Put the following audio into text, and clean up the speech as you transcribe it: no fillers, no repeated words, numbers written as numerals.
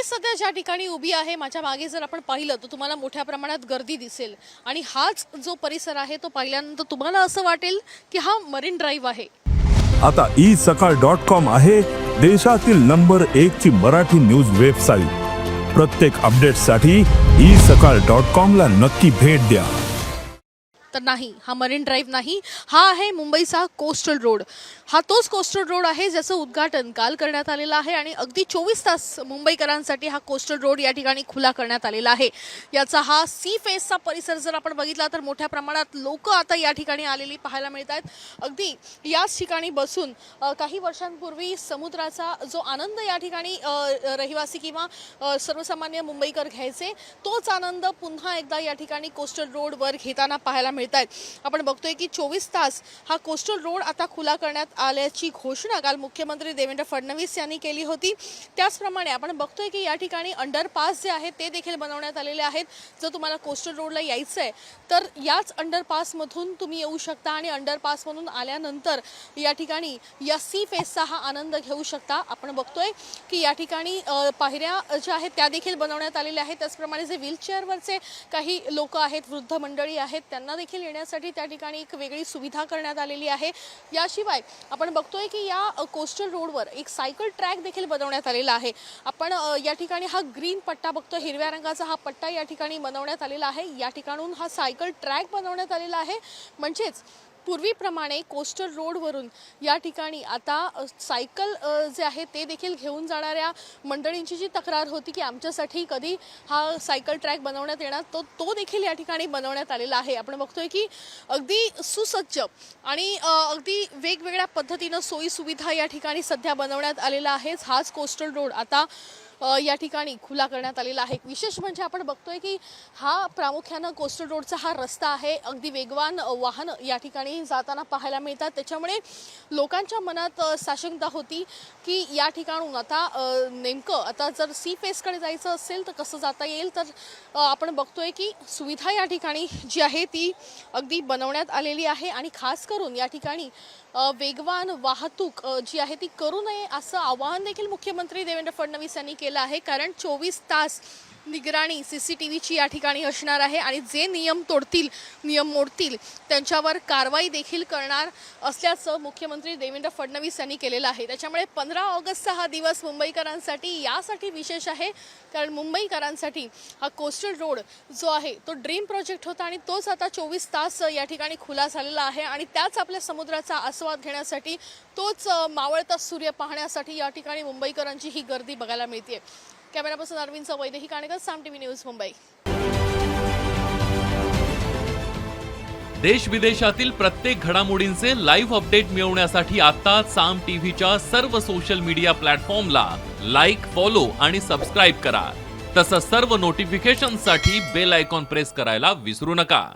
सध्या ज्या ठिकाणी उभी आहे माझ्या मागे जर आपण पाहिलं तर तुम्हाला मोठ्या प्रमाणात गर्दी दिसेल आणि हाच जो परिसर आहे तो पाहिल्यानंतर तुम्हाला असं वाटेल की हा मरीन ड्राईव्ह आहे। आता isakal.com आहे देशातील नंबर 1 ची मराठी न्यूज वेबसाईट। प्रत्येक अपडेटसाठी isakal.com ला नक्की भेट द्या। तर नाही, हा मरीन ड्राईव्ह नाही, हा आहे मुंबईचा कोस्टल रोड। हा तोच कोस्टल रोड आहे ज्याचं उद्घाटन काल करण्यात आलेलं आहे आणि अगदी 24 तास मुंबईकरांसाठी हा कोस्टल रोड या ठिकाणी खुला करण्यात आलेला आहे। याचा हा सी फेसचा परिसर जर आपण बघितला तर मोठ्या प्रमाणात लोक आता या ठिकाणी आलेली पाहायला मिळतात। अगदी याच ठिकाणी बसून काही वर्षांपूर्वी समुद्राचा जो आनंद या ठिकाणी रहिवासी किंवा सर्वसामान्य मुंबईकर घ्यायचे तोच आनंद पुन्हा एकदा या ठिकाणी कोस्टल रोडवर घेताना पाहायला मिळतात। आपण बघतोय की 24 तास हा कोस्टल रोड आता खुला करण्यात आल्याची घोषणा काल मुख्यमंत्री देवेंद्र फडणवीस यांनी केली होती। त्याचप्रमाणे आपण बघतोय की या ठिकाणी अंडरपास जे आहेत ते देखील बनवण्यात आलेले आहेत। जर तुम्हाला कोस्टल रोडला यायचं आहे तर याच अंडरपास मधून तुम्ही येऊ शकता आणि अंडरपास मधून आल्यानंतर या ठिकाणी या सी फेसचा हा आनंद घेऊ शकता। आपण बघतोय की या ठिकाणी पायऱ्या ज्या आहेत त्या देखील बनवण्यात आलेल्या आहेत। त्याचप्रमाणे जे व्हीलचेअरवरचे काही लोक आहेत, वृद्ध मंडळी आहेत, त्यांना देखील येण्यासाठी त्या ठिकाणी एक वेगळी सुविधा करण्यात आलेली आहे। याशिवाय आपण बघतोय की या कोस्टल रोडवर एक सायकल ट्रॅक देखील बनवण्यात आलेला आहे। आपण या ठिकाणी हा ग्रीन पट्टा बघतोय, हिरव्या रंगाचा हा पट्टा या ठिकाणी बनवण्यात आलेला आहे। या ठिकाणून हा सायकल ट्रॅक बनवण्यात आलेला आहे। म्हणजेच पूर्वीप्रमाणे कोस्टल रोडवरून या ठिकाणी आता सायकल जे आहे ते देखील घेऊन जाणाऱ्या मंडळींची जी तक्रार होती की आमच्यासाठी कधी हा सायकल ट्रॅक बनवण्यात येणार तो देखील या ठिकाणी बनवण्यात आलेला आहे। आपण बघतोय की अगदी सुसज्ज आणि अगदी वेगवेगळ्या पद्धतीनं सोयी सुविधा या ठिकाणी सध्या बनवण्यात आलेला आहे। हाच कोस्टल रोड आता या ठिकाणी खुला करण्यात आलेला आहे। विशेष म्हणजे आपण बघतोय की हा प्रामुख्याने कोस्टल रोडचा हा रस्ता आहे, अगदी वेगवान वाहन या ठिकाणी जाताना पाहायला मिळतात। त्याच्यामुळे लोकांच्या मनात साशंकता होती की या ठिकाणून आता नेमकं आता जर सी फेसकडे जायचं असेल तर कसं जाता येईल। तर आपण बघतोय की सुविधा या ठिकाणी जी आहे ती अगदी बनवण्यात आलेली आहे आणि खास करून या ठिकाणी वेगवान वाहतूक जी आहे ती करू नये असं आवाहन देखील मुख्यमंत्री देवेंद्र फडणवीस यांनी केलं आहे। कारण 24 तास निगराणी CCTVची या ठिकाणी असणार आहे आणि जे नियम तोडतील, नियम मोडतील त्यांच्यावर कारवाई देखील करणार असल्याचं मुख्यमंत्री देवेंद्र फडणवीस यांनी केलेलं आहे। त्याच्यामुळे 15 ऑगस्टचा हा दिवस मुंबईकरांसाठी यासाठी विशेष आहे कारण मुंबईकरांसाठी हा कोस्टल रोड जो आहे तो ड्रीम प्रोजेक्ट होता आणि तोच आता 24 तास या ठिकाणी खुला झालेला आहे आणि त्याच आपल्या समुद्राचा आस्वाद घेण्यासाठी, तोच मावळता सूर्य पाहण्यासाठी या ठिकाणी मुंबईकरांची ही गर्दी बघायला मिळते। कॅमेरा पर्सन अरविंद वैदेही काणेकर, साम टीव्ही न्यूज, मुंबई। देश विदेशातील प्रत्येक घडामोडींचे लाईव्ह अपडेट मिळवण्यासाठी आता साम टीव्हीच्या सर्व सोशल मीडिया प्लॅटफॉर्मला लाईक, फॉलो आणि सबस्क्राईब करा। तसंच सर्व नोटिफिकेशनसाठी बेल आयकॉन प्रेस करायला विसरू नका।